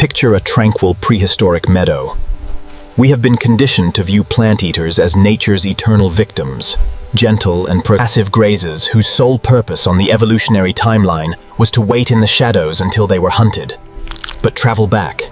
Picture a tranquil prehistoric meadow. We have been conditioned to view plant-eaters as nature's eternal victims, gentle and passive grazers whose sole purpose on the evolutionary timeline was to wait in the shadows until they were hunted. But travel back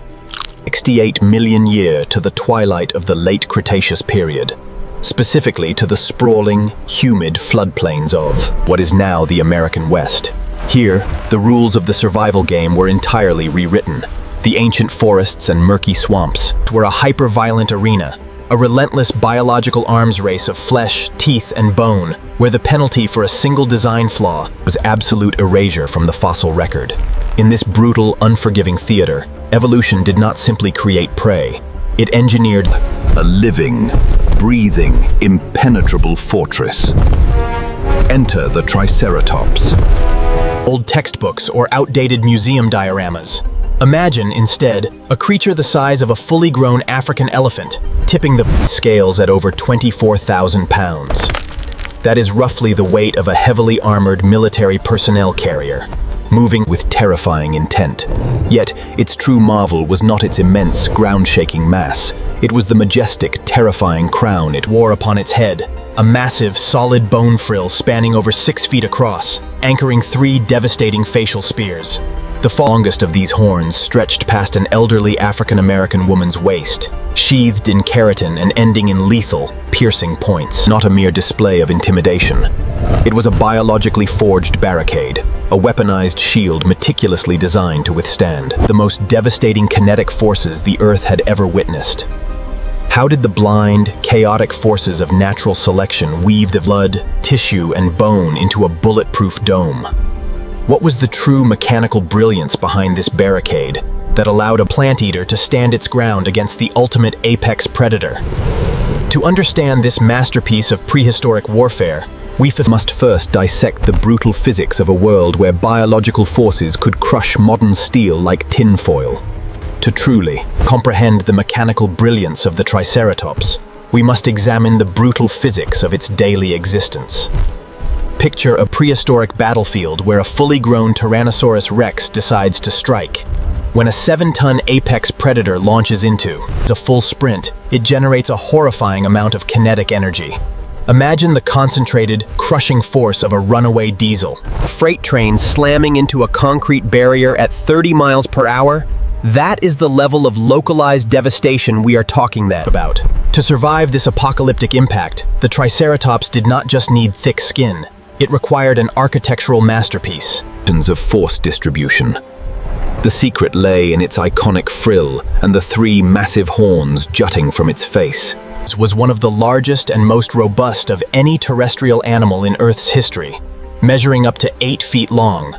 68 million years to the twilight of the late Cretaceous period, specifically to the sprawling, humid floodplains of what is now the American West. Here, the rules of the survival game were entirely rewritten. The ancient forests and murky swamps were a hyper-violent arena, a relentless biological arms race of flesh, teeth, and bone, where the penalty for a single design flaw was absolute erasure from the fossil record. In this brutal, unforgiving theater, evolution did not simply create prey. It engineered a living, breathing, impenetrable fortress. Enter the Triceratops. Old textbooks or outdated museum dioramas. Imagine, instead, a creature the size of a fully grown African elephant, tipping the scales at over 24,000 pounds. That is roughly the weight of a heavily armored military personnel carrier, moving with terrifying intent. Yet, its true marvel was not its immense, ground-shaking mass. It was the majestic, terrifying crown it wore upon its head, a massive, solid bone frill spanning over 6 feet across, anchoring 3 devastating facial spears. The longest of these horns stretched past an elderly African-American woman's waist, sheathed in keratin and ending in lethal, piercing points. Not a mere display of intimidation. It was a biologically forged barricade, a weaponized shield meticulously designed to withstand the most devastating kinetic forces the Earth had ever witnessed. How did the blind, chaotic forces of natural selection weave the blood, tissue, and bone into a bulletproof dome? What was the true mechanical brilliance behind this barricade that allowed a plant-eater to stand its ground against the ultimate apex predator? To understand this masterpiece of prehistoric warfare, we must first dissect the brutal physics of a world where biological forces could crush modern steel like tinfoil. To truly comprehend the mechanical brilliance of the Triceratops, we must examine the brutal physics of its daily existence. Picture a prehistoric battlefield where a fully grown Tyrannosaurus Rex decides to strike. When a 7-ton apex predator launches into a full sprint, it generates a horrifying amount of kinetic energy. Imagine the concentrated, crushing force of a runaway diesel. A freight train slamming into a concrete barrier at 30 miles per hour? That is the level of localized devastation we are talking about. To survive this apocalyptic impact, the Triceratops did not just need thick skin. It required an architectural masterpiece. Of force distribution. The secret lay in its iconic frill and the 3 massive horns jutting from its face. It was one of the largest and most robust of any terrestrial animal in Earth's history, measuring up to 8 feet long,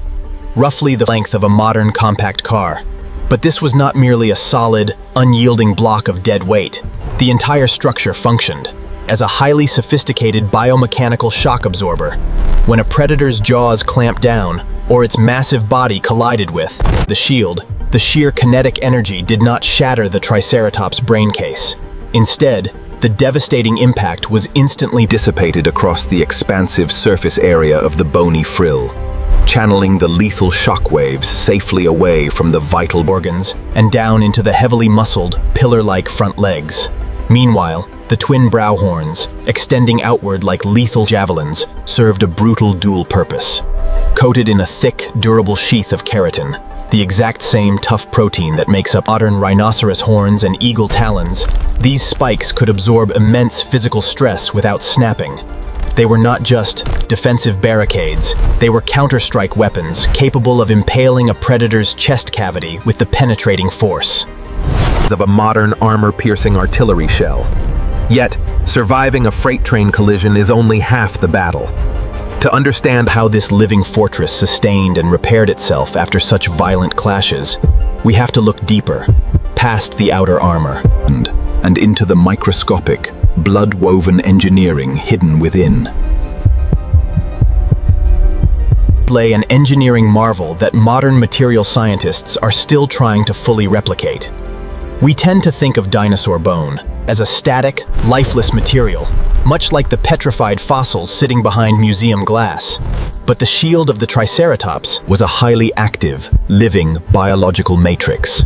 roughly the length of a modern compact car. But this was not merely a solid, unyielding block of dead weight. The entire structure functioned as a highly sophisticated biomechanical shock absorber. When a predator's jaws clamped down, or its massive body collided with the shield, the sheer kinetic energy did not shatter the Triceratops' brain case. Instead, the devastating impact was instantly dissipated across the expansive surface area of the bony frill, channeling the lethal shockwaves safely away from the vital organs and down into the heavily muscled, pillar-like front legs. Meanwhile, the twin brow horns, extending outward like lethal javelins, served a brutal dual purpose. Coated in a thick, durable sheath of keratin, the exact same tough protein that makes up modern rhinoceros horns and eagle talons, these spikes could absorb immense physical stress without snapping. They were not just defensive barricades, they were counter-strike weapons capable of impaling a predator's chest cavity with the penetrating force of a modern armor-piercing artillery shell. Yet, surviving a freight train collision is only half the battle. To understand how this living fortress sustained and repaired itself after such violent clashes, we have to look deeper, past the outer armor, and into the microscopic, blood-woven engineering hidden within. Lay an engineering marvel that modern material scientists are still trying to fully replicate. We tend to think of dinosaur bone as a static, lifeless material, much like the petrified fossils sitting behind museum glass. But the shield of the Triceratops was a highly active, living biological matrix.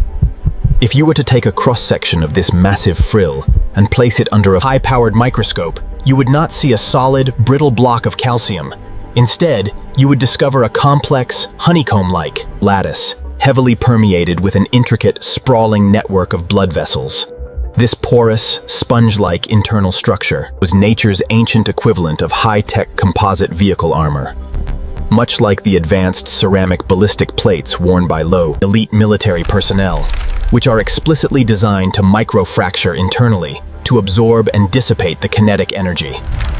If you were to take a cross-section of this massive frill and place it under a high-powered microscope, you would not see a solid, brittle block of calcium. Instead, you would discover a complex, honeycomb-like lattice, heavily permeated with an intricate, sprawling network of blood vessels. This porous, sponge-like internal structure was nature's ancient equivalent of high-tech composite vehicle armor. Much like the advanced ceramic ballistic plates worn by low, elite military personnel, which are explicitly designed to microfracture internally to absorb and dissipate the kinetic energy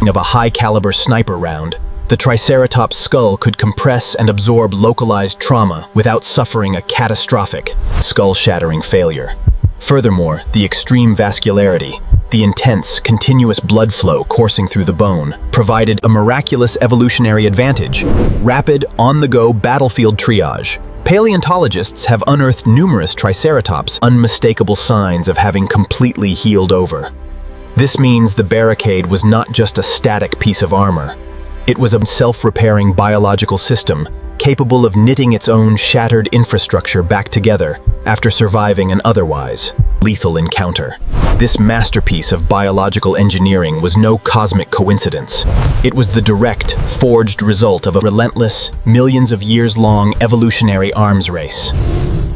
of a high-caliber sniper round, the Triceratops skull could compress and absorb localized trauma without suffering a catastrophic, skull-shattering failure. Furthermore, the extreme vascularity, the intense, continuous blood flow coursing through the bone, provided a miraculous evolutionary advantage: rapid, on-the-go battlefield triage. Paleontologists have unearthed numerous Triceratops' unmistakable signs of having completely healed over. This means the barricade was not just a static piece of armor. It was a self-repairing biological system capable of knitting its own shattered infrastructure back together after surviving an otherwise lethal encounter. This masterpiece of biological engineering was no cosmic coincidence. It was the direct, forged result of a relentless, millions of years-long evolutionary arms race.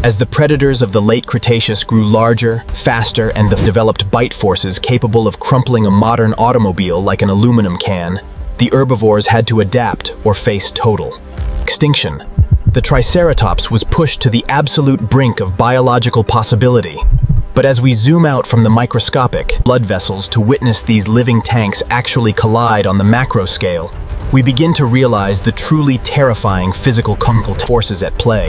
As the predators of the late Cretaceous grew larger, faster, and developed bite forces capable of crumpling a modern automobile like an aluminum can, the herbivores had to adapt or face total extinction. The Triceratops was pushed to the absolute brink of biological possibility. But as we zoom out from the microscopic blood vessels to witness these living tanks actually collide on the macro scale, we begin to realize the truly terrifying physical forces at play.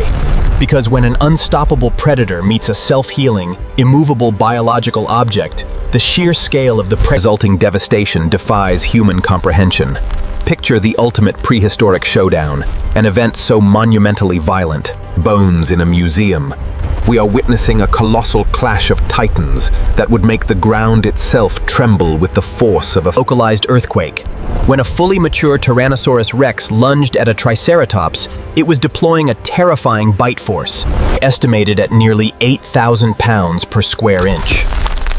Because when an unstoppable predator meets a self-healing, immovable biological object, the sheer scale of the resulting devastation defies human comprehension. Picture the ultimate prehistoric showdown, an event so monumentally violent, bones in a museum. We are witnessing a colossal clash of titans that would make the ground itself tremble with the force of a localized earthquake. When a fully mature Tyrannosaurus Rex lunged at a Triceratops, it was deploying a terrifying bite force, estimated at nearly 8,000 pounds per square inch.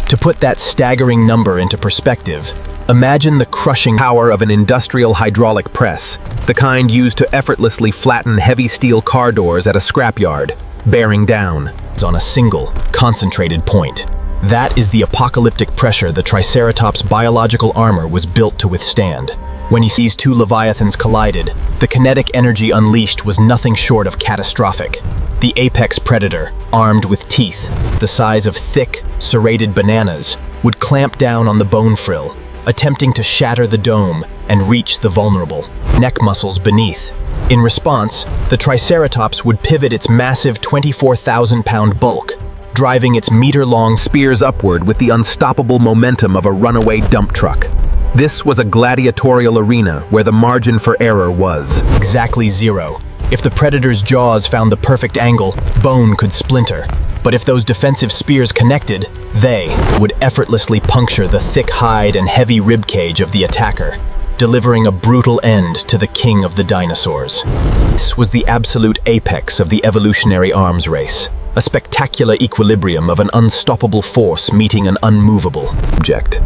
To put that staggering number into perspective, imagine the crushing power of an industrial hydraulic press, the kind used to effortlessly flatten heavy steel car doors at a scrapyard, bearing down on a single, concentrated point. That is the apocalyptic pressure the Triceratops' biological armor was built to withstand. When these two leviathans collided, the kinetic energy unleashed was nothing short of catastrophic. The apex predator, armed with teeth the size of thick, serrated bananas, would clamp down on the bone frill, attempting to shatter the dome and reach the vulnerable neck muscles beneath. In response, the Triceratops would pivot its massive 24,000-pound bulk, driving its meter-long spears upward with the unstoppable momentum of a runaway dump truck. This was a gladiatorial arena where the margin for error was exactly zero. If the predator's jaws found the perfect angle, bone could splinter. But if those defensive spears connected, they would effortlessly puncture the thick hide and heavy ribcage of the attacker, delivering a brutal end to the king of the dinosaurs. This was the absolute apex of the evolutionary arms race, a spectacular equilibrium of an unstoppable force meeting an unmovable object.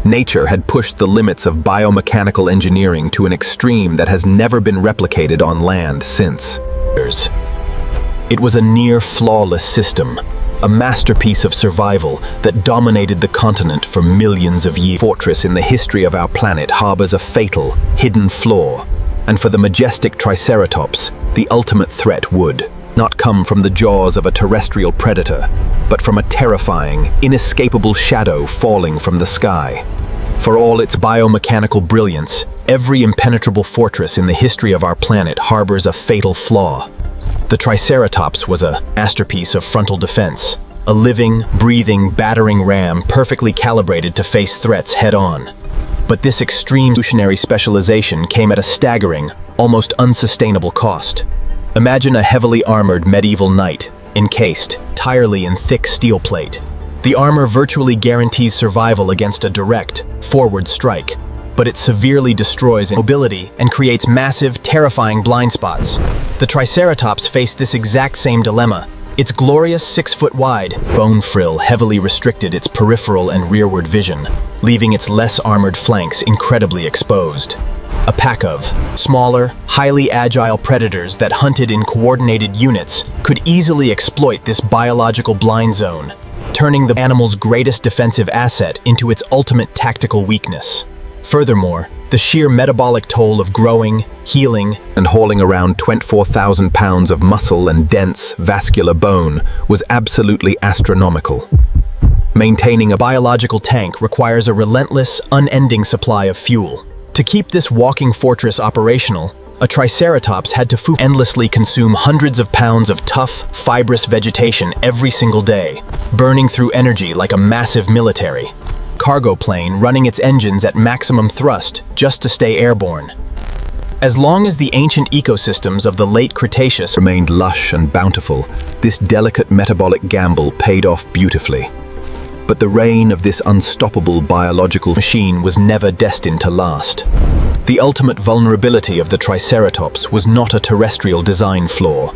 Nature had pushed the limits of biomechanical engineering to an extreme that has never been replicated on land since. It was a near-flawless system, a masterpiece of survival that dominated the continent for millions of years. Fortress in the history of our planet harbors a fatal, hidden flaw, and for the majestic Triceratops, the ultimate threat would not come from the jaws of a terrestrial predator, but from a terrifying, inescapable shadow falling from the sky. For all its biomechanical brilliance, every impenetrable fortress in the history of our planet harbors a fatal flaw. The Triceratops was a masterpiece of frontal defense, a living, breathing, battering ram perfectly calibrated to face threats head-on. But this extreme evolutionary specialization came at a staggering, almost unsustainable cost. Imagine a heavily armored medieval knight, encased entirely in thick steel plate. The armor virtually guarantees survival against a direct, forward strike, but it severely destroys mobility and creates massive, terrifying blind spots. The Triceratops faced this exact same dilemma, Its glorious 6-foot-wide bone frill heavily restricted its peripheral and rearward vision, leaving its less armored flanks incredibly exposed. A pack of smaller, highly agile predators that hunted in coordinated units could easily exploit this biological blind zone, turning the animal's greatest defensive asset into its ultimate tactical weakness. Furthermore, the sheer metabolic toll of growing, healing, and hauling around 24,000 pounds of muscle and dense, vascular bone was absolutely astronomical. Maintaining a biological tank requires a relentless, unending supply of fuel. To keep this walking fortress operational, a Triceratops had to endlessly consume hundreds of pounds of tough, fibrous vegetation every single day, burning through energy like a massive military cargo plane running its engines at maximum thrust just to stay airborne. As long as the ancient ecosystems of the late Cretaceous remained lush and bountiful, this delicate metabolic gamble paid off beautifully. But the reign of this unstoppable biological machine was never destined to last. The ultimate vulnerability of the Triceratops was not a terrestrial design flaw.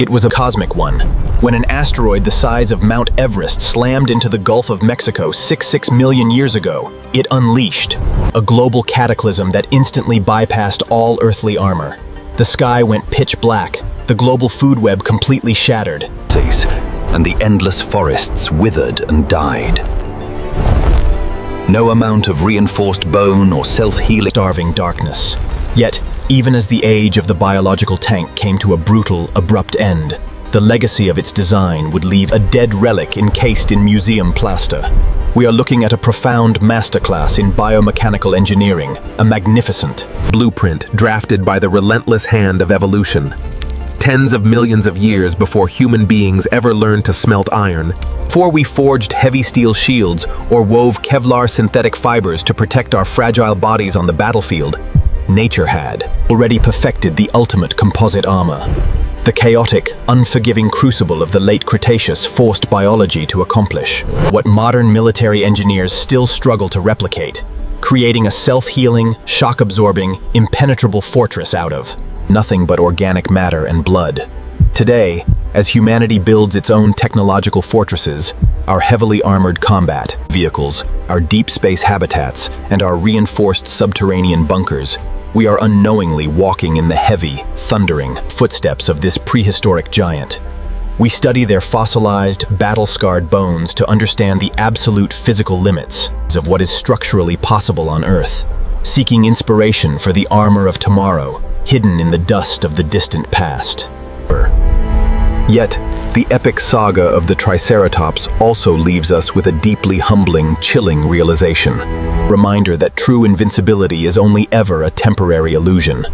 It was a cosmic one. When an asteroid the size of Mount Everest slammed into the Gulf of Mexico 66 million years ago, it unleashed a global cataclysm that instantly bypassed all earthly armor. The sky went pitch black, the global food web completely shattered, and the endless forests withered and died. No amount of reinforced bone or self-healing starving darkness. Yet, even as the age of the biological tank came to a brutal, abrupt end, the legacy of its design would leave a dead relic encased in museum plaster. We are looking at a profound masterclass in biomechanical engineering, a magnificent blueprint drafted by the relentless hand of evolution. Tens of millions of years before human beings ever learned to smelt iron, before we forged heavy steel shields or wove Kevlar synthetic fibers to protect our fragile bodies on the battlefield, nature had already perfected the ultimate composite armor. The chaotic, unforgiving crucible of the late Cretaceous forced biology to accomplish what modern military engineers still struggle to replicate, creating a self-healing, shock-absorbing, impenetrable fortress out of nothing but organic matter and blood. Today, as humanity builds its own technological fortresses, our heavily armored combat vehicles, our deep space habitats, and our reinforced subterranean bunkers, we are unknowingly walking in the heavy, thundering footsteps of this prehistoric giant. We study their fossilized, battle-scarred bones to understand the absolute physical limits of what is structurally possible on Earth, seeking inspiration for the armor of tomorrow, hidden in the dust of the distant past. Yet, the epic saga of the Triceratops also leaves us with a deeply humbling, chilling realization. Reminder that true invincibility is only ever a temporary illusion.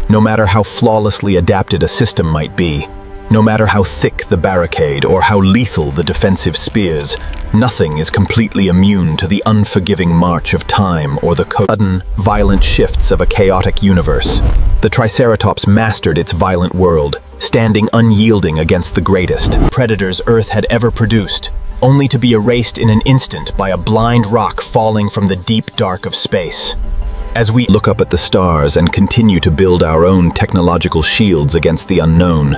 No matter how flawlessly adapted a system might be, no matter how thick the barricade or how lethal the defensive spears, nothing is completely immune to the unforgiving march of time or the sudden, violent shifts of a chaotic universe. The Triceratops mastered its violent world, standing unyielding against the greatest predators Earth had ever produced, only to be erased in an instant by a blind rock falling from the deep dark of space. As we look up at the stars and continue to build our own technological shields against the unknown,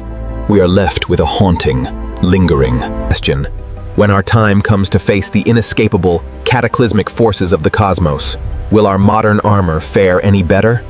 we are left with a haunting, lingering question. When our time comes to face the inescapable, cataclysmic forces of the cosmos, will our modern armor fare any better?